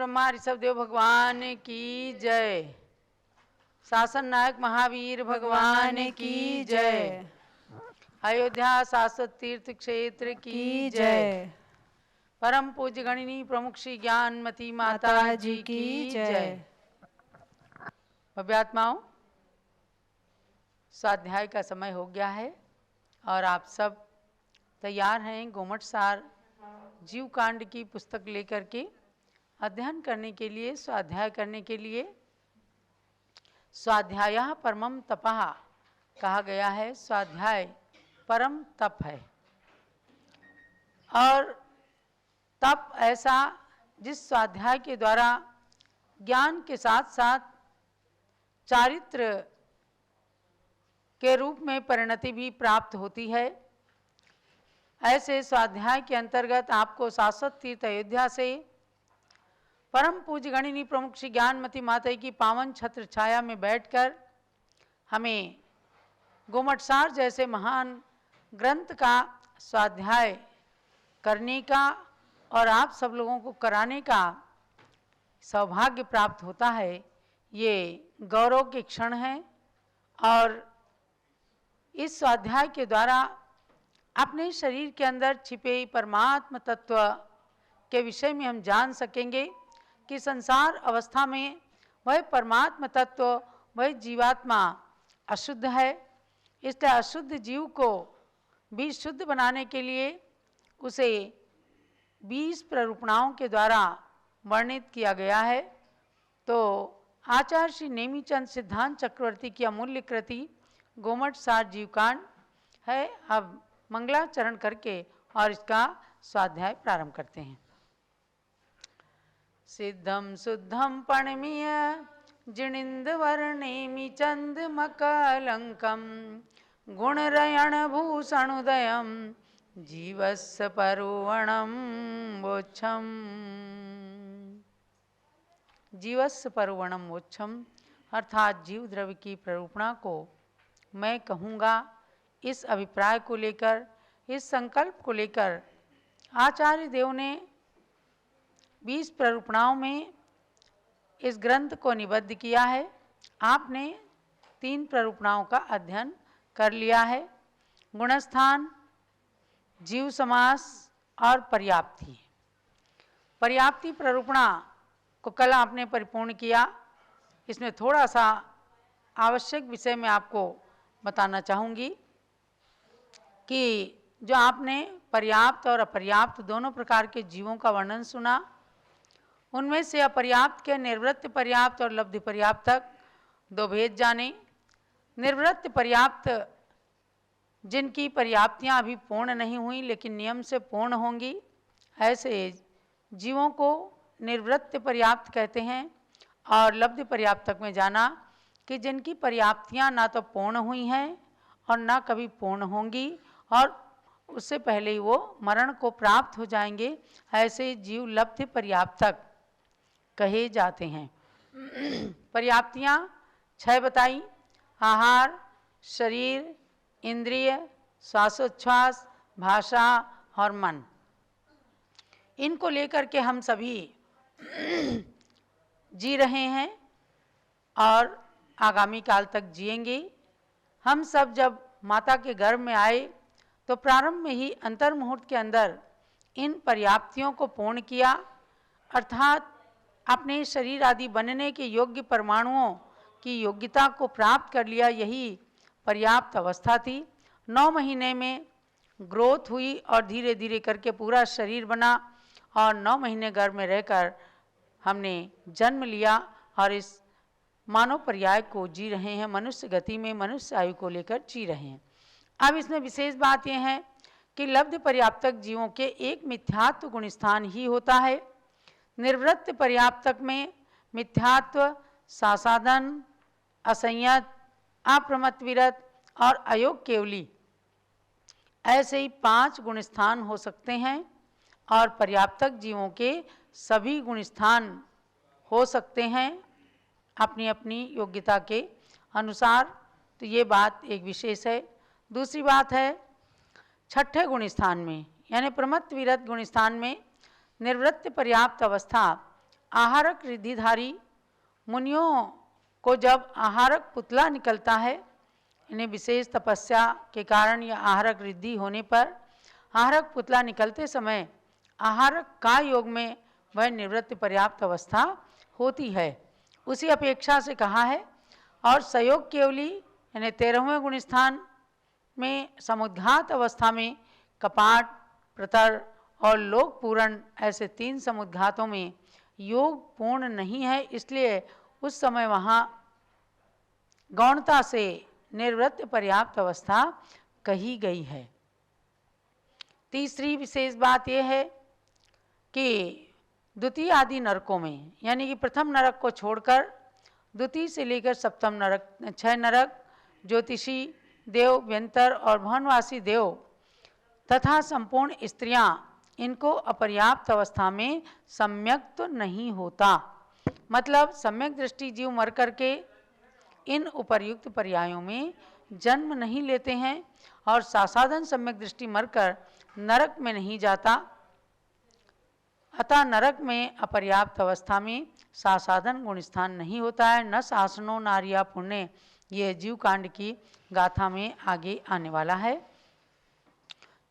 ब्रह्मा ऋषभ देव भगवान की जय। शासन नायक महावीर भगवान की जय। अयोध्या शाश्वत तीर्थ क्षेत्र की जय। परम पूज्य गणिनी प्रमुख श्री ज्ञानमती माता जी की जय। भव्यात्माओं, स्वाध्याय का समय हो गया है और आप सब तैयार हैं गोमट सार जीव कांड की पुस्तक लेकर के अध्ययन करने के लिए, स्वाध्याय करने के लिए। स्वाध्यायः परमं तपः कहा गया है। स्वाध्याय परम तप है और तप ऐसा जिस स्वाध्याय के द्वारा ज्ञान के साथ साथ चारित्र के रूप में परिणति भी प्राप्त होती है। ऐसे स्वाध्याय के अंतर्गत आपको शाश्वत तीर्थ अयोध्या से परम पूज्य गणिनी प्रमुख श्री ज्ञानमती माता की पावन छत्र छाया में बैठकर हमें गोमट सार जैसे महान ग्रंथ का स्वाध्याय करने का और आप सब लोगों को कराने का सौभाग्य प्राप्त होता है। ये गौरव के क्षण हैं और इस स्वाध्याय के द्वारा अपने शरीर के अंदर छिपे परमात्म तत्व के विषय में हम जान सकेंगे कि संसार अवस्था में वह परमात्म तत्व, वह जीवात्मा अशुद्ध है। इसलिए अशुद्ध जीव को भी शुद्ध बनाने के लिए उसे 20 प्ररूपणाओं के द्वारा वर्णित किया गया है। तो आचार्य श्री नेमीचंद सिद्धांत चक्रवर्ती की अमूल्य कृति गोमट सार जीवकांड है। अब मंगलाचरण करके और इसका स्वाध्याय प्रारंभ करते हैं। सिद्धम शुद्धम पणमीय जिणिंदवर्णेमि चंदमकलंकम गुणरयण भूषणुदयम जीवस्य परुवणम वोच्छम। जीवस्य परुवणम वोच्छम अर्थात जीव द्रव्य की प्ररूपणा को मैं कहूँगा। इस अभिप्राय को लेकर, इस संकल्प को लेकर आचार्य देव ने 20 प्ररूपणाओं में इस ग्रंथ को निबद्ध किया है। आपने 3 प्ररूपणाओं का अध्ययन कर लिया है, गुणस्थान, जीव समास और पर्याप्ति। पर्याप्ति प्ररूपणा को कल आपने परिपूर्ण किया। इसमें थोड़ा सा आवश्यक विषय मैं आपको बताना चाहूँगी कि जो आपने पर्याप्त और अपर्याप्त दोनों प्रकार के जीवों का वर्णन सुना, उनमें से अपर्याप्त के निर्वृत्त पर्याप्त और लब्धि पर्याप्त तक 2 भेद जाने। निर्वृत्त पर्याप्त जिनकी पर्याप्तियां अभी पूर्ण नहीं हुई लेकिन नियम से पूर्ण होंगी, ऐसे जीवों को निर्वृत्त पर्याप्त कहते हैं। और लब्धि पर्याप्त तक में जाना कि जिनकी पर्याप्तियां ना तो पूर्ण हुई हैं और ना कभी पूर्ण होंगी और उससे पहले ही वो मरण को प्राप्त हो जाएंगे, ऐसे जीव लब्धि पर्याप्त तक कहे जाते हैं। पर्याप्तियां 6 बताई: आहार, शरीर, इंद्रिय, श्वासोच्छ्वास, भाषा और मन। इनको लेकर के हम सभी जी रहे हैं और आगामी काल तक जिएंगे। हम सब जब माता के गर्भ में आए तो प्रारंभ में ही अंतर मुहूर्त के अंदर इन पर्याप्तियों को पूर्ण किया, अर्थात अपने शरीर आदि बनने के योग्य परमाणुओं की योग्यता को प्राप्त कर लिया। यही पर्याप्त अवस्था थी। 9 महीने में ग्रोथ हुई और धीरे धीरे करके पूरा शरीर बना और 9 महीने गर्भ में रहकर हमने जन्म लिया और इस मानव पर्याय को जी रहे हैं। मनुष्य गति में मनुष्य आयु को लेकर जी रहे हैं। अब इसमें विशेष बात यह है कि लब्ध पर्याप्तक जीवों के एक मिथ्यात्व गुण स्थान ही होता है। निर्वृत्त पर्याप्तक में मिथ्यात्व, सासाधन, असंयत, अप्रमत्त विरत और अयोग केवली, ऐसे ही 5 गुण स्थान हो सकते हैं और पर्याप्तक जीवों के सभी गुण स्थान हो सकते हैं अपनी अपनी योग्यता के अनुसार। तो ये बात एक विशेष है। दूसरी बात है, 6ठे गुण स्थान में यानी प्रमत्त विरत गुण स्थान में निर्वृत्त पर्याप्त अवस्था आहारक रिद्धिधारी मुनियों को जब आहारक पुतला निकलता है, इन्हें विशेष तपस्या के कारण या आहारक रिद्धि होने पर आहारक पुतला निकलते समय आहारक का योग में वह निवृत्ति पर्याप्त अवस्था होती है, उसी अपेक्षा से कहा है। और सयोग केवली यानी 13वें गुण स्थान में समुद्घात अवस्था में कपाट, प्रतर और लोक पूरण ऐसे 3 समुद्घातों में योग पूर्ण नहीं है, इसलिए उस समय वहाँ गौणता से निर्वृत्त पर्याप्त अवस्था कही गई है। तीसरी विशेष बात यह है कि द्वितीय आदि नरकों में, यानी कि प्रथम नरक को छोड़कर द्वितीय से लेकर सप्तम नरक 6 नरक ज्योतिषी देव, व्यंतर और भवनवासी देव तथा संपूर्ण स्त्रियां, इनको अपर्याप्त अवस्था में सम्यक तो नहीं होता। मतलब सम्यक दृष्टि जीव मर करके इन उपर्युक्त पर्यायों में जन्म नहीं लेते हैं और सासाधन सम्यक दृष्टि मरकर नरक में नहीं जाता। अतः नरक में अपर्याप्त अवस्था में सासाधन गुण स्थान नहीं होता है। न शासनो नारिया पुण्य, ये जीव कांड की गाथा में आगे आने वाला है।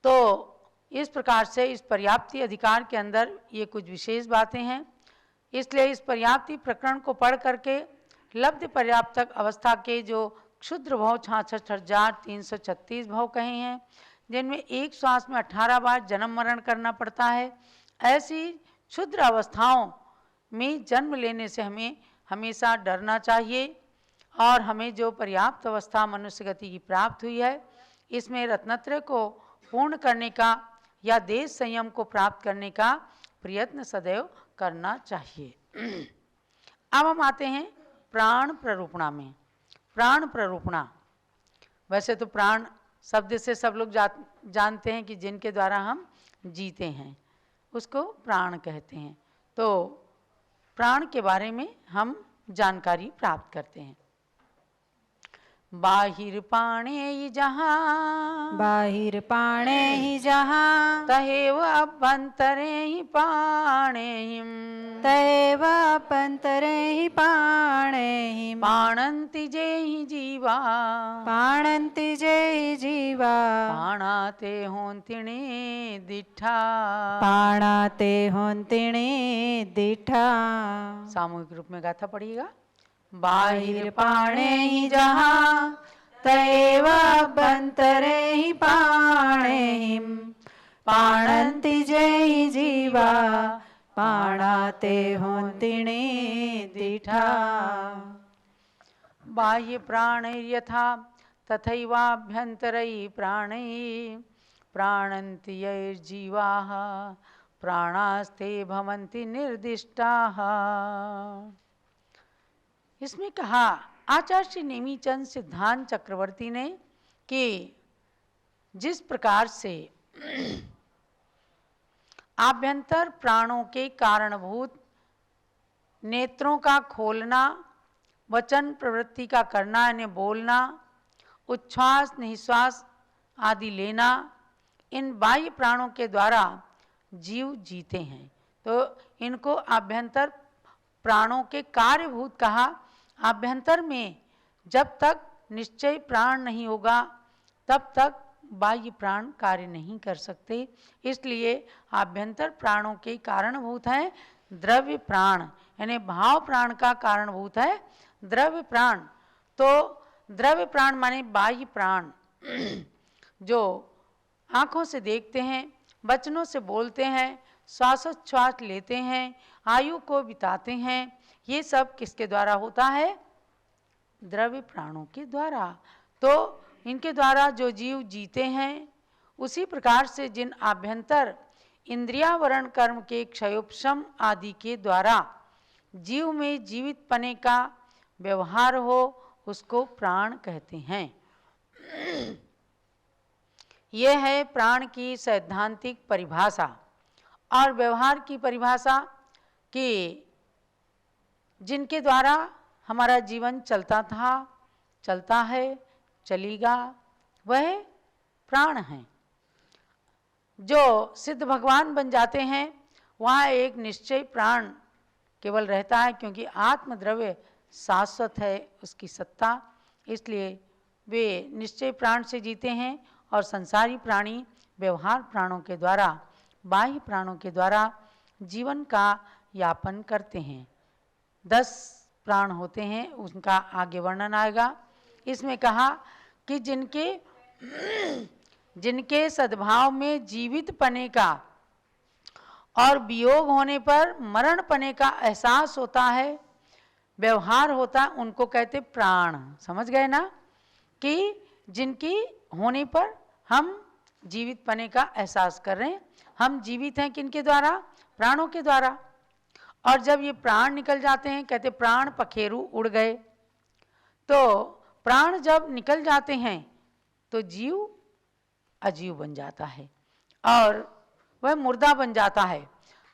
तो इस प्रकार से इस पर्याप्ति अधिकार के अंदर ये कुछ विशेष बातें हैं। इसलिए इस पर्याप्ति प्रकरण को पढ़ करके लब्ध पर्याप्तक अवस्था के जो क्षुद्र भाव 66,336 भाव कहे हैं, जिनमें एक श्वास में 18 बार जन्म मरण करना पड़ता है, ऐसी क्षुद्र अवस्थाओं में जन्म लेने से हमें हमेशा डरना चाहिए। और हमें जो पर्याप्त अवस्था मनुष्य गति की प्राप्त हुई है, इसमें रत्नत्रय को पूर्ण करने का या देश संयम को प्राप्त करने का प्रयत्न सदैव करना चाहिए। अब हम आते हैं प्राण प्ररूपणा में। प्राण प्ररूपणा, वैसे तो प्राण शब्द से सब लोग जानते हैं कि जिनके द्वारा हम जीते हैं, उसको प्राण कहते हैं। तो प्राण के बारे में हम जानकारी प्राप्त करते हैं। बाहिर पाणे ही जहाँ, बाहिर पाणे ही जहाँ, तहेव अभ्यंतरे ही पाणेहिम, तैव अभ्यंतरे ही पाणेहिम, पाणन्ति जे ही जीवा, पाणन्ति जे ही जीवा, पाणाते होन्तिणे दिठा, पाणाते होन्तिणे दिठा। सामूहिक रूप में गाथा पढ़िएगा। बाहिर पाणे ही जहाँ, तैव अभ्यंतरे ही पाणेहिम, पाणन्ति जे ही जीवा, पाणाते होन्तिणे दिठा। बाह्य प्राणैर्यथा तथैवाभ्यन्तरै प्राणैः, प्राणन्ति यैर्जीवाः, प्राणास्ते भवन्ति निर्दिष्टाः। इसमें कहा आचार्य श्री नेमीचंद सिद्धांत चक्रवर्ती ने कि जिस प्रकार से आभ्यंतर प्राणों के कारणभूत नेत्रों का खोलना, वचन प्रवृत्ति का करना यानी बोलना, उच्छ्वास निश्वास आदि लेना, इन बाह्य प्राणों के द्वारा जीव जीते हैं। तो इनको आभ्यंतर प्राणों के कार्यभूत कहा। आभ्यंतर में जब तक निश्चय प्राण नहीं होगा, तब तक बाह्य प्राण कार्य नहीं कर सकते। इसलिए आभ्यंतर प्राणों के कारणभूत हैं द्रव्य प्राण, यानी भाव प्राण का कारणभूत है द्रव्य प्राण। तो द्रव्य प्राण माने बाह्य प्राण जो आँखों से देखते हैं, वचनों से बोलते हैं, श्वासोच्छ्वास लेते हैं, आयु को बिताते हैं, ये सब किसके द्वारा होता है? द्रव्य प्राणों के द्वारा। तो इनके द्वारा जो जीव जीते हैं, उसी प्रकार से जिन आभ्यंतर इंद्रियावरण कर्म के क्षयोपशम आदि के द्वारा जीव में जीवित पने का व्यवहार हो, उसको प्राण कहते हैं। यह है प्राण की सैद्धांतिक परिभाषा। और व्यवहार की परिभाषा कि जिनके द्वारा हमारा जीवन चलता था, चलता है, चलेगा, वह प्राण हैं। जो सिद्ध भगवान बन जाते हैं, वहाँ एक निश्चय प्राण केवल रहता है, क्योंकि आत्मद्रव्य शाश्वत है उसकी सत्ता, इसलिए वे निश्चय प्राण से जीते हैं और संसारी प्राणी व्यवहार प्राणों के द्वारा, बाह्य प्राणों के द्वारा जीवन का यापन करते हैं। 10 प्राण होते हैं, उनका आगे वर्णन आएगा। इसमें कहा कि जिनके सद्भाव में जीवित पने का और वियोग होने पर मरण पने का एहसास होता है, व्यवहार होता है, उनको कहते प्राण। समझ गए ना कि जिनकी होने पर हम जीवित पने का एहसास कर रहे हैं। हम जीवित हैं किनके द्वारा? प्राणों के द्वारा। और जब ये प्राण निकल जाते हैं, कहते प्राण पखेरु उड़ गए। तो प्राण जब निकल जाते हैं तो जीव अजीव बन जाता है और वह मुर्दा बन जाता है।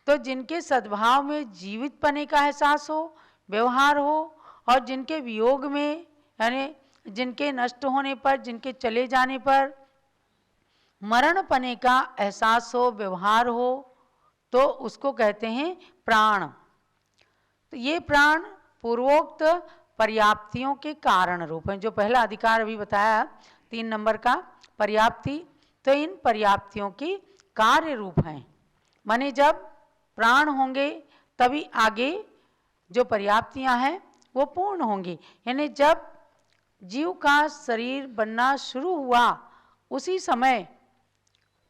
तो जिनके सद्भाव में जीवित पने का एहसास हो, व्यवहार हो, और जिनके वियोग में यानी जिनके नष्ट होने पर, जिनके चले जाने पर मरण पने का एहसास हो, व्यवहार हो, तो उसको कहते हैं प्राण। तो ये प्राण पूर्वोक्त पर्याप्तियों के कारण रूप हैं। जो पहला अधिकार अभी बताया 3 नंबर का पर्याप्ति, तो इन पर्याप्तियों की कार्य रूप हैं। माने जब प्राण होंगे तभी आगे जो पर्याप्तियां हैं वो पूर्ण होंगी। यानी जब जीव का शरीर बनना शुरू हुआ उसी समय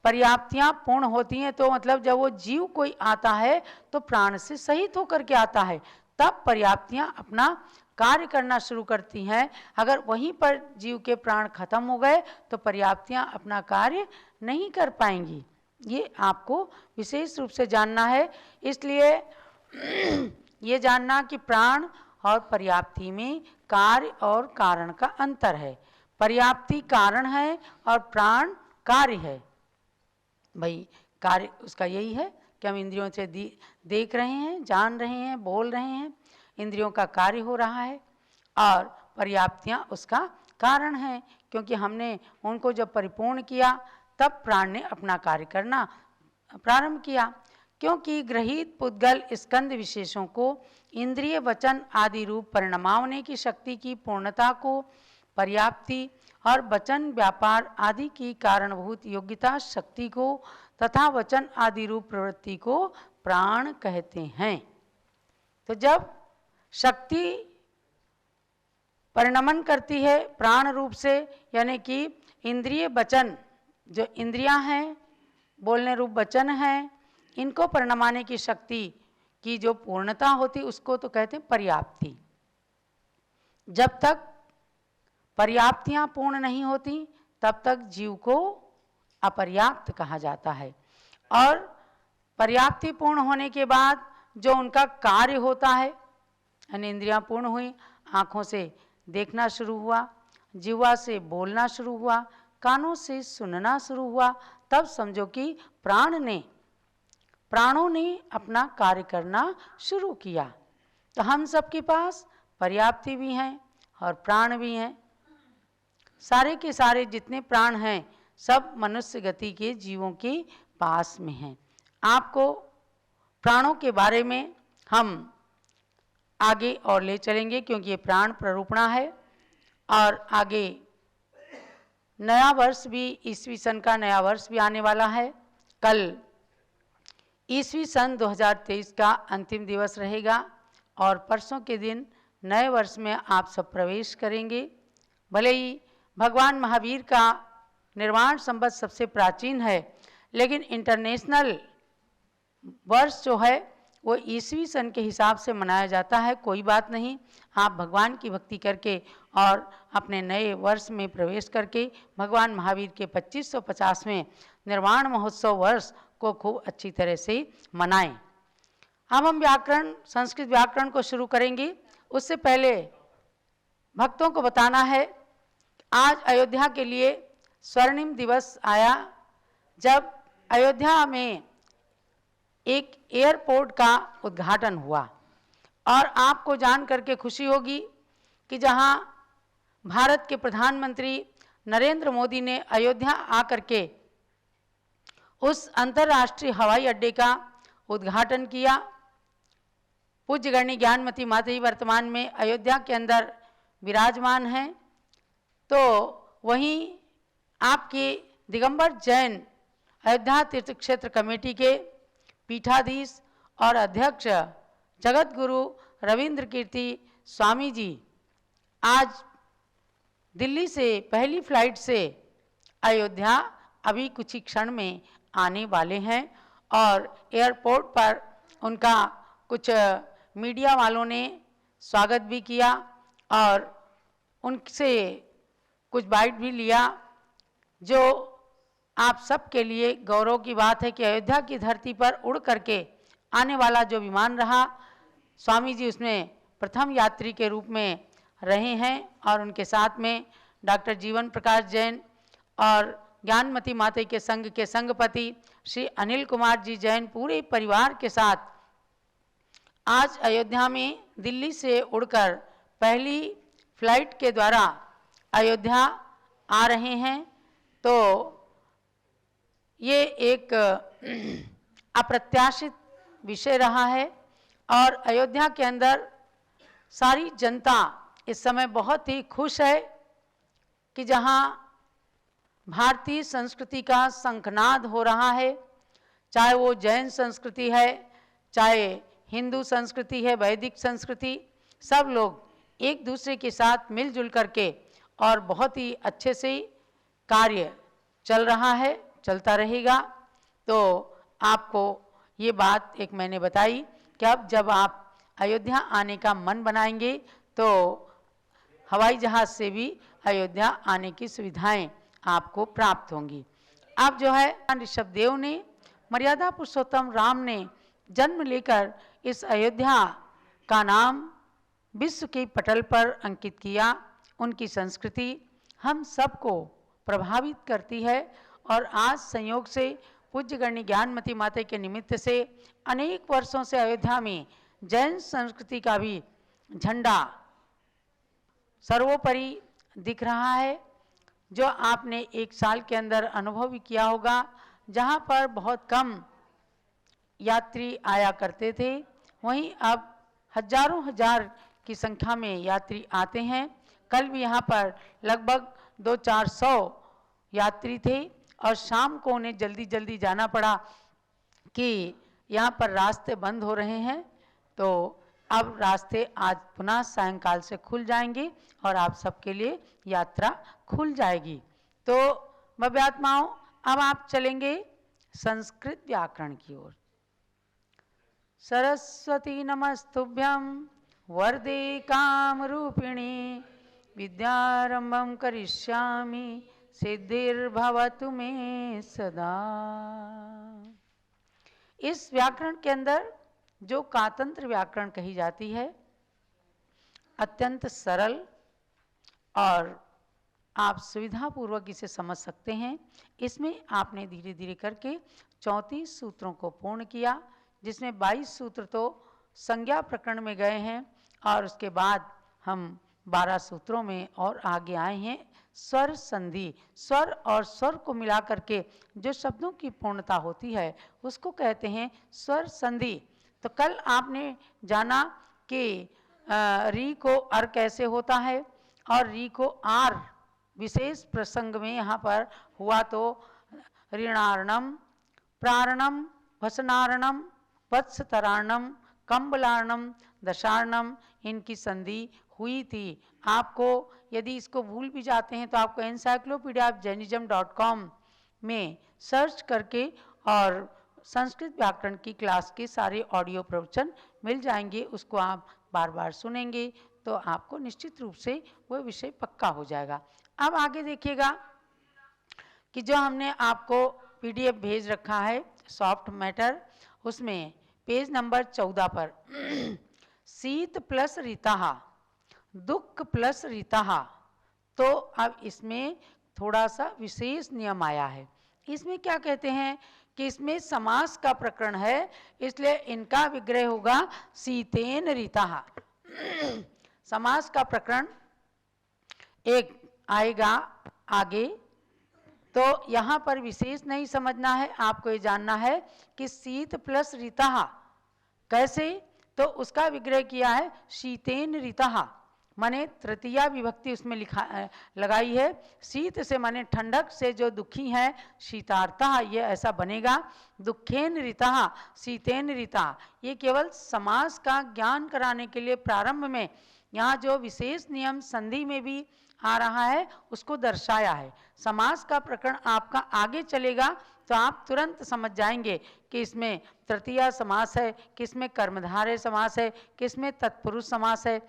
पर्याप्तियां पूर्ण होती हैं। तो मतलब जब वो जीव कोई आता है तो प्राण से सहित होकर के आता है, तब पर्याप्तियां अपना कार्य करना शुरू करती हैं। अगर वहीं पर जीव के प्राण खत्म हो गए तो पर्याप्तियां अपना कार्य नहीं कर पाएंगी। ये आपको विशेष रूप से जानना है। इसलिए ये जानना कि प्राण और पर्याप्ति में कार्य और कारण का अंतर है। पर्याप्ति कारण है और प्राण कार्य है। भाई कार्य उसका यही है कि हम इंद्रियों से देख रहे हैं, जान रहे हैं, बोल रहे हैं, इंद्रियों का कार्य हो रहा है। और पर्याप्तियां उसका कारण है, क्योंकि हमने उनको जब परिपूर्ण किया तब प्राण ने अपना कार्य करना प्रारंभ किया। क्योंकि ग्रहित पुद्गल स्कंद विशेषों को इंद्रिय वचन आदि रूप परिणमावने की शक्ति की पूर्णता को पर्याप्ति और वचन व्यापार आदि की कारणभूत योग्यता शक्ति को तथा वचन आदि रूप प्रवृत्ति को प्राण कहते हैं। तो जब शक्ति परिणमन करती है प्राण रूप से, यानी कि इंद्रिय वचन, जो इंद्रियां हैं, बोलने रूप वचन हैं, इनको परिणमाने की शक्ति की जो पूर्णता होती उसको तो कहते हैं पर्याप्ति। जब तक पर्याप्तियां पूर्ण नहीं होती तब तक जीव को अपर्याप्त कहा जाता है। और पर्याप्ति पूर्ण होने के बाद जो उनका कार्य होता है, यानी इंद्रियां पूर्ण हुई, आँखों से देखना शुरू हुआ, जीवा से बोलना शुरू हुआ, कानों से सुनना शुरू हुआ, तब समझो कि प्राणों ने अपना कार्य करना शुरू किया। तो हम सबके पास पर्याप्ति भी हैं और प्राण भी हैं। सारे के सारे जितने प्राण हैं सब मनुष्य गति के जीवों के पास में हैं। आपको प्राणों के बारे में हम आगे और ले चलेंगे, क्योंकि ये प्राण प्ररूपणा है। और आगे नया वर्ष भी, ईस्वी सन का नया वर्ष भी आने वाला है। कल ईस्वी सन 2023 का अंतिम दिवस रहेगा और परसों के दिन नए वर्ष में आप सब प्रवेश करेंगे। भले ही भगवान महावीर का निर्वाण संवत सबसे प्राचीन है, लेकिन इंटरनेशनल वर्ष जो है वो ईस्वी सन के हिसाब से मनाया जाता है। कोई बात नहीं, आप भगवान की भक्ति करके और अपने नए वर्ष में प्रवेश करके भगवान महावीर के 2550वें निर्वाण महोत्सव वर्ष को खूब अच्छी तरह से मनाएं। अब हम व्याकरण, संस्कृत व्याकरण को शुरू करेंगे। उससे पहले भक्तों को बताना है, आज अयोध्या के लिए स्वर्णिम दिवस आया, जब अयोध्या में एक एयरपोर्ट का उद्घाटन हुआ। और आपको जान करके खुशी होगी कि जहां भारत के प्रधानमंत्री नरेंद्र मोदी ने अयोध्या आकर के उस अंतर्राष्ट्रीय हवाई अड्डे का उद्घाटन किया। पूज्य गणनी ज्ञानमती माता जी वर्तमान में अयोध्या के अंदर विराजमान हैं। तो वहीं आपके दिगंबर जैन अयोध्या तीर्थ क्षेत्र कमेटी के पीठाधीश और अध्यक्ष जगत गुरु रविंद्र कीर्ति स्वामी जी आज दिल्ली से पहली फ्लाइट से अयोध्या अभी कुछ ही क्षण में आने वाले हैं और एयरपोर्ट पर उनका कुछ मीडिया वालों ने स्वागत भी किया और उनसे कुछ बाइट भी लिया, जो आप सबके लिए गौरव की बात है कि अयोध्या की धरती पर उड़ करके आने वाला जो विमान रहा, स्वामी जी उसमें प्रथम यात्री के रूप में रहे हैं और उनके साथ में डॉक्टर जीवन प्रकाश जैन और ज्ञानमती माता के संघ के संघपति श्री अनिल कुमार जी जैन पूरे परिवार के साथ आज अयोध्या में दिल्ली से उड़कर पहली फ्लाइट के द्वारा अयोध्या आ रहे हैं। तो ये एक अप्रत्याशित विषय रहा है और अयोध्या के अंदर सारी जनता इस समय बहुत ही खुश है कि जहाँ भारतीय संस्कृति का शंखनाद हो रहा है, चाहे वो जैन संस्कृति है, चाहे हिंदू संस्कृति है, वैदिक संस्कृति, सब लोग एक दूसरे के साथ मिलजुल करके और बहुत ही अच्छे से कार्य चल रहा है, चलता रहेगा। तो आपको ये बात एक मैंने बताई कि अब जब आप अयोध्या आने का मन बनाएंगे तो हवाई जहाज़ से भी अयोध्या आने की सुविधाएं आपको प्राप्त होंगी। अब जो है ऋषभदेव ने, मर्यादा पुरुषोत्तम राम ने जन्म लेकर इस अयोध्या का नाम विश्व के पटल पर अंकित किया। उनकी संस्कृति हम सबको प्रभावित करती है और आज संयोग से पूज्य गणनी ज्ञानमती माता के निमित्त से अनेक वर्षों से अयोध्या में जैन संस्कृति का भी झंडा सर्वोपरि दिख रहा है, जो आपने एक साल के अंदर अनुभव भी किया होगा। जहाँ पर बहुत कम यात्री आया करते थे, वहीं अब हजारों हजार की संख्या में यात्री आते हैं। कल भी यहाँ पर लगभग 200-400 यात्री थे और शाम को उन्हें जल्दी जल्दी जाना पड़ा कि यहाँ पर रास्ते बंद हो रहे हैं। तो अब रास्ते आज पुनः सायंकाल से खुल जाएंगे और आप सबके लिए यात्रा खुल जाएगी। तो भव्यात्माओं, अब आप चलेंगे संस्कृत व्याकरण की ओर। सरस्वती नमस्तुभ्यं वरदे कामरूपिणी, विद्यारंभं करिष्यामि सिद्धिर्भवतु मे सदा। इस व्याकरण के अंदर जो कातंत्र व्याकरण कही जाती है, अत्यंत सरल और आप सुविधापूर्वक इसे समझ सकते हैं। इसमें आपने धीरे धीरे करके 34 सूत्रों को पूर्ण किया, जिसमें 22 सूत्र तो संज्ञा प्रकरण में गए हैं और उसके बाद हम 12 सूत्रों में और आगे आए हैं। स्वर संधि, स्वर और स्वर को मिला करके जो शब्दों की पूर्णता होती है उसको कहते हैं स्वर संधि। तो कल आपने जाना कि री को अर कैसे होता है और री को आर विशेष प्रसंग में यहाँ पर हुआ तो ऋणार्णम, प्रारणम, भसनार्णम, वत्सतरार्णम, कंबलार्णम, दशार्णम, इनकी संधि हुई थी। आपको यदि इसको भूल भी जाते हैं तो आपको एनसाइक्लोपीडिया ऑफ जैनिज्म.com में सर्च करके और संस्कृत व्याकरण की क्लास के सारे ऑडियो प्रवचन मिल जाएंगे। उसको आप बार बार सुनेंगे तो आपको निश्चित रूप से वो विषय पक्का हो जाएगा। अब आगे देखिएगा कि जो हमने आपको पीडीएफ भेज रखा है सॉफ्ट मैटर, उसमें पेज नंबर 14 पर शीत प्लस रीता, दुख प्लस रीता। तो अब इसमें थोड़ा सा विशेष नियम आया है। इसमें क्या कहते हैं कि इसमें समास का प्रकरण है, इसलिए इनका विग्रह होगा शीतेन रीता। समास का प्रकरण एक आएगा आगे, तो यहाँ पर विशेष नहीं समझना है, आपको ये जानना है कि शीत प्लस रीता कैसे। तो तो उसका विग्रह किया है शीतेन ऋतः, माने तृतीया विभक्ति उसमें लगाई है। शीत से माने ठंडक से जो दुखी है, शीतार्थः ये ऐसा बनेगा। दुखेन ऋतः शीतेन ऋतः, ये केवल समास का ज्ञान कराने के लिए प्रारंभ में यहाँ जो विशेष नियम संधि में भी आ रहा है उसको दर्शाया है। समास का प्रकरण आपका आगे चलेगा तो आप तुरंत समझ जाएंगे कि इसमें तृतीया समास है, किसमें कर्मधारय समास है, किसमें तत्पुरुष समास है।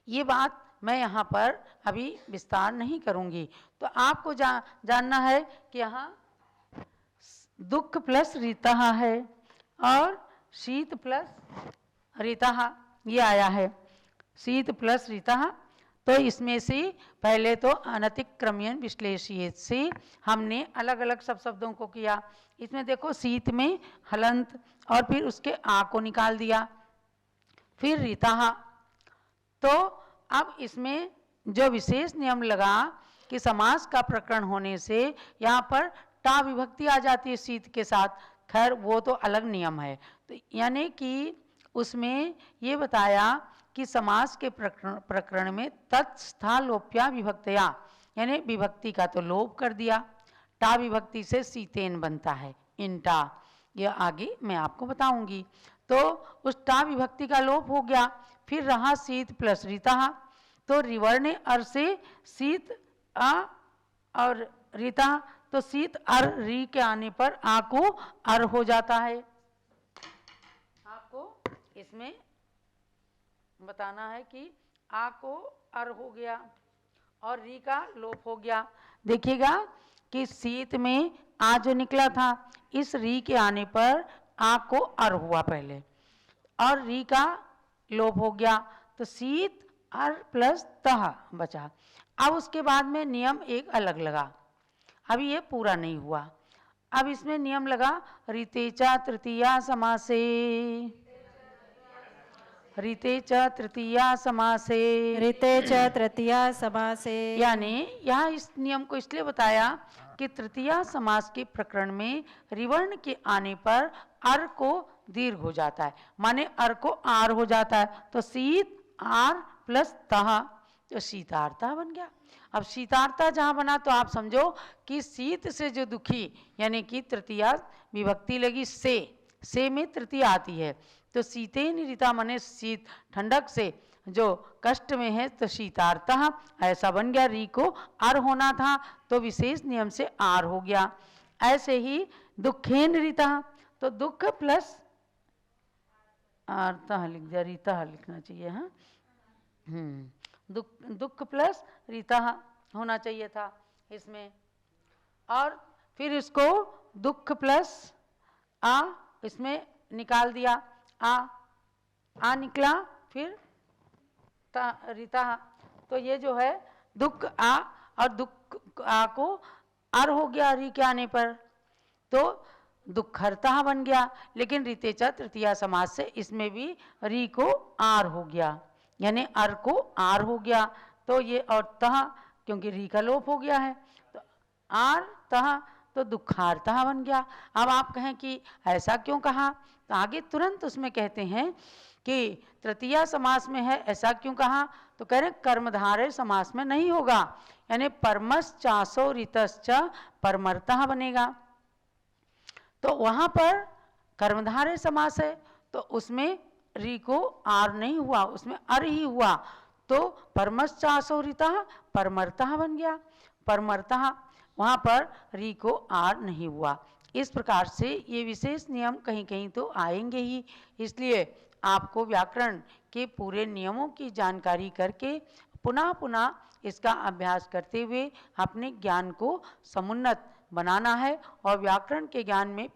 ये बात मैं यहाँ पर अभी विस्तार नहीं करूँगी। तो आपको जानना है कि यहाँ दुख प्लस ऋतः है और शीत प्लस ऋतः ये आया है। शीत प्लस ऋतः, तो इसमें से पहले तो अनतिक्रम्यन विश्लेषित से हमने अलग अलग सब शब्दों को किया। इसमें देखो शीत में हलंत और फिर उसके आ को निकाल दिया, फिर ऋतः। तो अब इसमें जो विशेष नियम लगा कि समास का प्रकरण होने से यहाँ पर टा विभक्ति आ जाती है शीत के साथ, खैर वो तो अलग नियम है। तो यानी कि उसमें ये बताया कि समास के प्रकरण में तत्स्था लोप्या विभक्तया, यानी विभक्ति का तो लोप कर दिया, टा विभक्ति से शीतेन बनता है, इंटा, यह आगे मैं आपको बताऊंगी। तो उस टा विभक्ति का लोप हो गया, फिर रहा शीत प्लस ऋतः। तो रिवर्ण अर से शीत आ और ऋतः, तो शीत अर री के आने पर आ को अर हो जाता है। आपको इसमें बताना है कि आ को अर हो गया और री का लोप हो गया। देखिएगा कि शीत में आ जो निकला था, इस री के आने पर आ को अर हुआ पहले और री का लोप हो गया, तो शीत अर प्लस तह बचा। अब उसके बाद में नियम एक अलग लगा, अभी ये पूरा नहीं हुआ। अब इसमें नियम लगा ऋतेचा तृतीया समासे, ऋते च तृतीया समासे, ऋते च तृतीया समासे। यानी यहाँ इस नियम को इसलिए बताया कि तृतीया समास के प्रकरण में रिवर्ण के आने पर अर को दीर्घ हो जाता है, माने अर को आर हो जाता है। तो शीत आर प्लस तह, तो शीतार्ता बन गया। अब शीतार्ता जहाँ बना तो आप समझो कि शीत से जो दुखी, यानी कि तृतीया विभक्ति लगी से में तृतीया आती है, तो शीतेन ऋता मने शीत ठंडक से जो कष्ट में है, तो शीतार्ता ऐसा बन गया। री को अर होना था तो विशेष नियम से आर हो गया। ऐसे ही दुखेन ऋता, तो दुख प्लस आर्ता लिख दिया, रीता लिखना चाहिए। हाँ, दुख प्लस रीता होना चाहिए था इसमें। और फिर इसको दुख प्लस आ इसमें निकाल दिया, आ निकला, फिर रीता। तो ये जो है दुख आ और दुख आ को अर हो गया री के आने पर, तो दुखहर्ता बन गया। लेकिन ऋतेचा तृतीया समास से इसमें भी री को आर हो गया, यानी अर को आर हो गया। तो ये और तह, क्योंकि री का लोप हो गया है, तो आर तह, तो दुखार्ता बन गया। अब आप कहें कि ऐसा क्यों कहा, तो आगे तुरंत उसमें कहते हैं कि तृतीया समास में है, ऐसा क्यों कहा, तो कह रहे कर्मधारय समास में नहीं होगा, यानी परमस चासो ऋतश्च परमर्तः बनेगा। तो वहाँ पर कर्मधारय समास है तो उसमें री को आर नहीं हुआ, उसमें अर ही हुआ, तो परमश्चासो ऋतः परमर्तः बन गया। परमर्तः वहाँ पर री को आर नहीं हुआ। इस प्रकार से ये विशेष नियम कहीं कहीं तो आएंगे ही, इसलिए आपको व्याकरण के पूरे नियमों की जानकारी करके पुनः पुनः इसका अभ्यास करते हुए अपने ज्ञान को समुन्नत बनाना है और व्याकरण के ज्ञान में